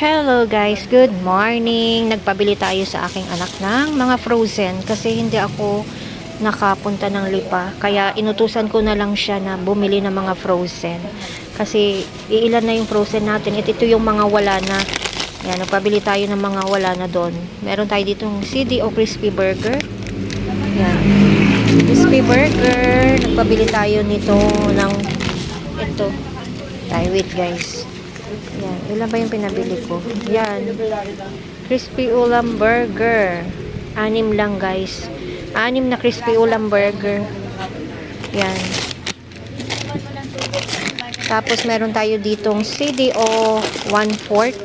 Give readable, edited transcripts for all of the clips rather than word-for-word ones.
Hello guys, good morning. Nagpabili tayo sa aking anak ng mga frozen kasi hindi ako nakapunta ng Lipa. Kaya inutusan ko na lang siya na bumili ng mga frozen. Kasi iilan na yung frozen natin. Ito yung mga wala na. Yan, nagpabili tayo ng mga wala na doon. Meron tayo ditong CDO Crispy Burger. Yan. Crispy Burger. Nagpabili tayo nito ng ito. Ay, wait guys. Yan, ilan ba yung pinabili ko? Yan. Crispy ulam burger. 6 lang guys. 6 na crispy ulam burger. Yan. Tapos meron tayo ditong CDO 1/4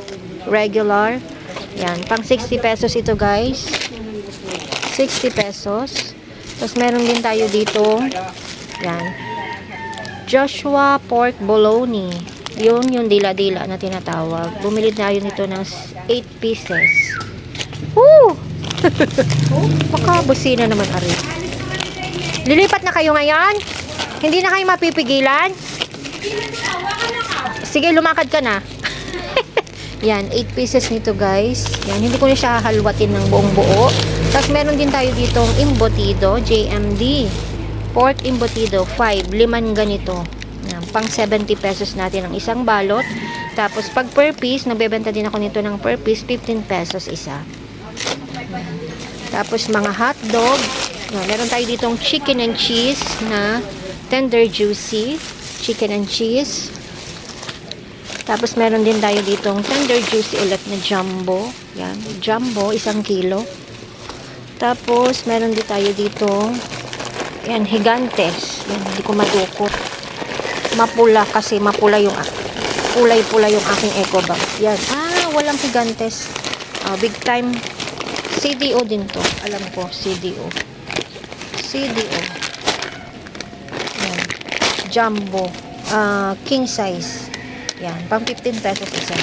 regular. Yan, pang 60 pesos ito guys. 60 pesos. Tapos meron din tayo dito. Yan. Joshua pork bologna. Yung dila-dila na tinatawag. Bumili tayo nito ng 8 pieces. Woo! Baka busina naman ari. Lilipat na kayo ngayon? Hindi na kayo mapipigilan? Sige, lumakad ka na. Yan, 8 pieces nito guys. Yan, hindi ko na siya hahalwatin ng buong buo. Tapos meron din tayo ditong embutido, JMD. Pork embutido, 5 ganito. Yan, pang 70 pesos natin ang isang balot. Tapos pag per piece, nagbebenta din ako nito ng per piece, 15 pesos isa. Yan. Tapos mga hotdog. Yan, meron tayo ditong chicken and cheese na tender juicy. Chicken and cheese. Tapos meron din tayo ditong tender juicy ulit na jumbo. Yan, jumbo, 1 kilo. Tapos meron din tayo ditong yan, higantes. Yan, hindi ko madukot. Mapula kasi mapula yung kulay-pula yung aking eco bag. Yan. Walang higantes. Big time CDO din to. Alam ko, CDO. CDO. Yan. Jumbo. King size. Yan. Pang 15 pesos isa.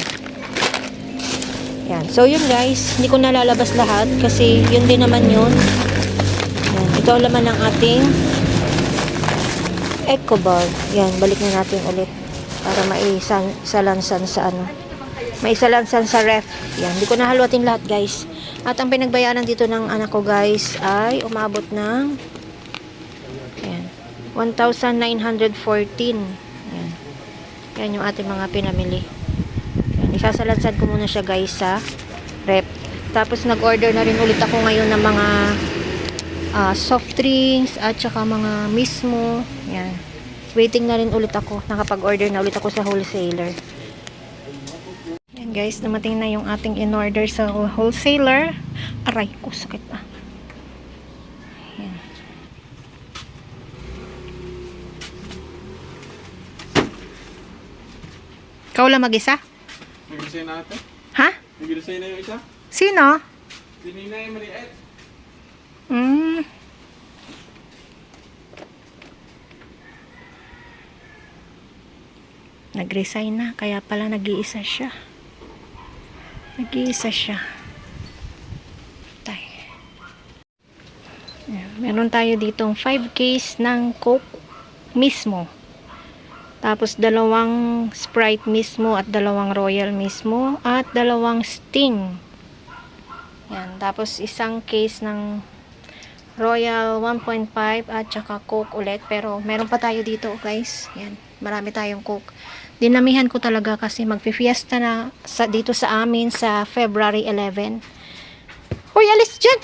Yan. So, yun guys. Hindi ko nalalabas lahat kasi yun din naman yun. Yan. Ito ang laman ng ating eco bag. Yan, balik na natin ulit para maisalansan sa maisalansan sa ref. Yan, hindi ko nahalwatin lahat guys. At ang pinagbayaran dito ng anak ko guys ay umabot ng yan, 1,914. Yan. Yan yung ating mga pinamili. Yan, isasalansan ko muna siya guys sa ref. Tapos nag-order na rin ulit ako ngayon ng mga soft drinks at saka mga mismo. Yan. Waiting na rin ulit ako. Nakapag-order na ulit ako sa wholesaler. Yan guys, namating na yung ating in-order sa wholesaler. Aray ko, sakit ah. Yan. Ikaw lang mag-isa? Nagilisay na ate? Ha? Nagilisay na yung isa? Sino? Tininay maliit. Nag-resign na, kaya pala nag-iisa siya. Nag-iisa siya. Tay. Meron tayo ditong 5 case ng Coke mismo. Tapos 2 Sprite mismo at 2 Royal mismo at 2 Sting. Yan, tapos 1 case ng Royal 1.5 at saka Coke ulit. Pero meron pa tayo dito guys. Yan, marami tayong Coke. Dinamihan ko talaga kasi magpi-fiesta na dito sa amin sa February 11. Hoy, alis dyan!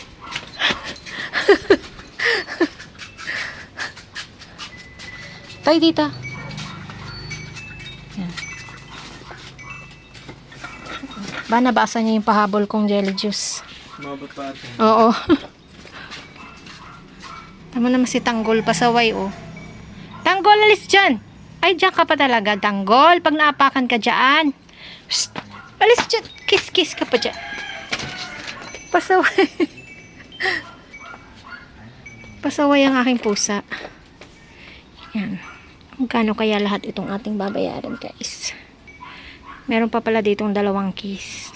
Tayo dito. Yan. Ba, nabasa niya yung pahabol kong jelly juice. Mabot pa ate. Oo. Tama naman si Tanggol, pasaway oh. Tanggol, alis dyan! Ay, dyan ka pa talaga, Tanggol. Pag naapakan ka dyan. Psst, alis dyan. Kiss-kiss ka pa dyan. Pasaway. Pasaway ang aking pusa. Yan. Magkano kaya lahat itong ating babayaran, guys? Meron pa pala ditong 2 case.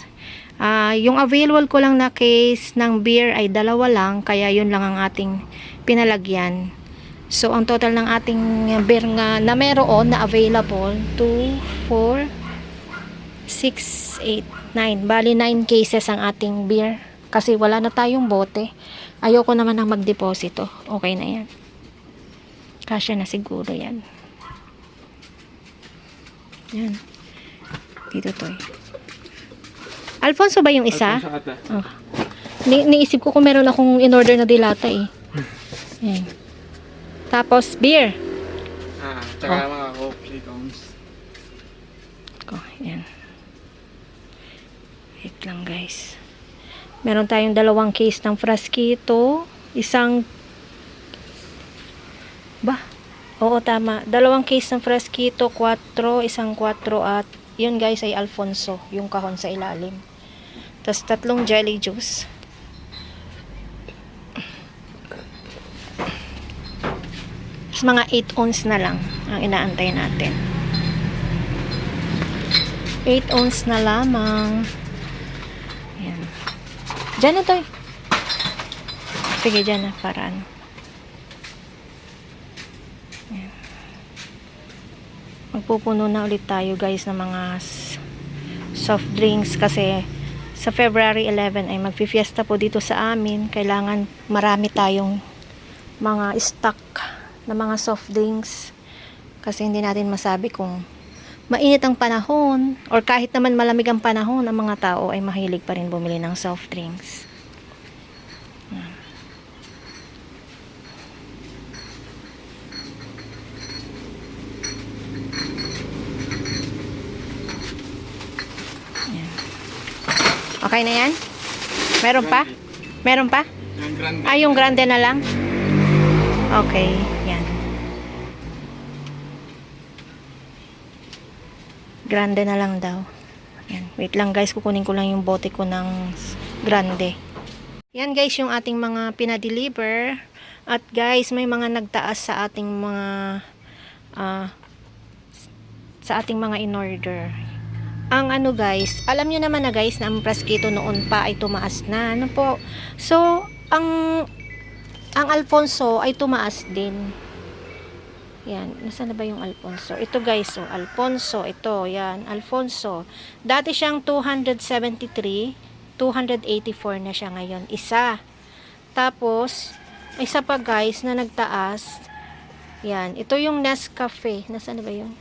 Yung available ko lang na case ng beer ay 2 lang. Kaya yun lang ang ating pinalagyan. So, ang total ng ating beer nga na meron na available, 2, 4, 6, 8, 9. Bali 9 cases ang ating beer. Kasi wala na tayong bote. Ayoko naman ng magdeposito. Okay na yan. Kasya na siguro yan. Yan. Dito to eh. Alfonso ba yung isa? Alfonso ata. Oh. Niisip ko kung meron akong in-order na dilata eh. Yan. Tapos beer. Tsaka mga coffee cones. Yan. Wait lang guys. Meron tayong 2 case ng Frasquito. Isang Oo, tama. 2 case ng Frasquito, 4, isang 4 at yun guys ay Alfonso, yung kahon sa ilalim. Tapos 3 jelly juice. Tapos mga 8 ounce na lang ang inaantay natin. 8 ounce na lamang. Yan. Diyan na to eh. Sige, dyan na para ano. Yan. Magpupuno na ulit tayo guys ng mga soft drinks kasi sa February 11 ay magpifiesta po dito sa amin. Kailangan marami tayong mga stock na mga soft drinks kasi hindi natin masabi kung mainit ang panahon or kahit naman malamig ang panahon, ang mga tao ay mahilig pa rin bumili ng soft drinks. Yan. Okay na yan? Meron pa? Meron pa? Yung grande. Yung grande na lang? Okay, yan. Grande na lang daw. Yan. Wait lang guys, kukunin ko lang yung bote ko ng grande. Yan guys, yung ating mga pinadeliver. At guys, may mga nagtaas sa ating mga in-order. Ang ano guys, alam nyo naman na guys na ang Frasquito noon pa ay tumaas na. Ano po? So, ang Alfonso ay tumaas din. Yan, nasaan na ba yung Alfonso? Ito guys, oh, Alfonso, ito, yan, Alfonso. Dati siyang 273, 284 na siya ngayon, isa. Tapos, isa pa guys na nagtaas. Yan, ito yung Nescafe. Nasaan na ba yun?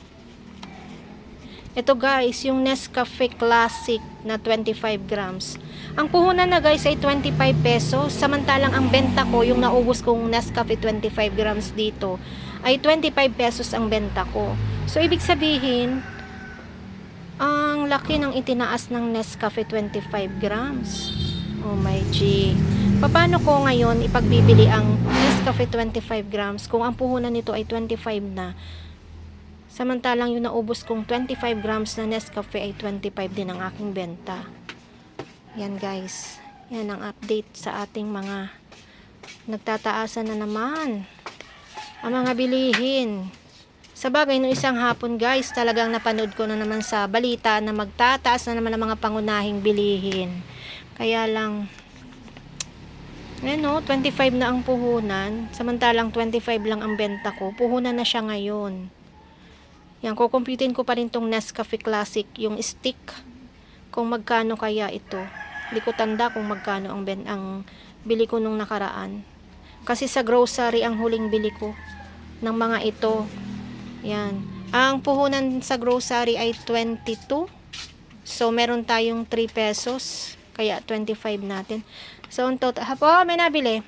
Ito guys, yung Nescafe Classic na 25 grams. Ang puhunan na guys ay 25 pesos. Samantalang ang benta ko, yung naubos kong Nescafe 25 grams dito, ay 25 pesos ang benta ko. So, ibig sabihin, ang laki ng itinaas ng Nescafe 25 grams. Oh my G. Paano ko ngayon ipagbibili ang Nescafe 25 grams kung ang puhunan nito ay 25 na? Samantalang yung naubos kong 25 grams na Nescafe ay 25 din ang aking benta. Yan guys. Yan ang update sa ating mga nagtataasan na naman ang mga bilihin. Sa bagay, nung isang hapon guys, talagang napanood ko na naman sa balita na magtataas na naman ang mga pangunahing bilihin. Kaya lang, ano, 25 na ang puhunan, samantalang 25 lang ang benta ko. Puhunan na siya ngayon. Yan, kukumputin ko pa rin tong Nescafe Classic, yung stick, kung magkano kaya ito. Hindi ko tanda kung magkano ang bili ko nung nakaraan. Kasi sa grocery ang huling bili ko ng mga ito. Yan. Ang puhunan sa grocery ay 22. So, meron tayong 3 pesos. Kaya 25 natin. So, ang total, may nabili.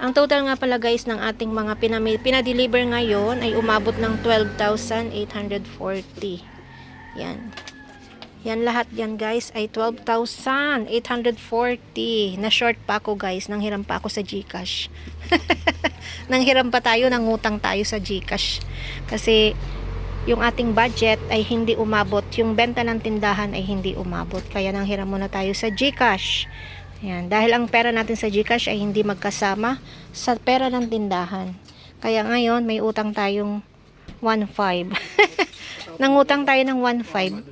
Ang total nga pala guys ng ating mga pinadeliver ngayon ay umabot ng 12,840. Yan. Yan lahat yan guys ay 12,840. Na short pa ako guys. Nanghiram pa ako sa GCash. Nanghiram pa tayo, nangutang tayo sa GCash. Kasi yung ating budget ay hindi umabot. Yung benta ng tindahan ay hindi umabot. Kaya nanghiram muna tayo sa GCash. Yan. Dahil ang pera natin sa GCash ay hindi magkasama sa pera ng tindahan. Kaya ngayon may utang tayong 1.5. Nangutang tayo ng 1.5.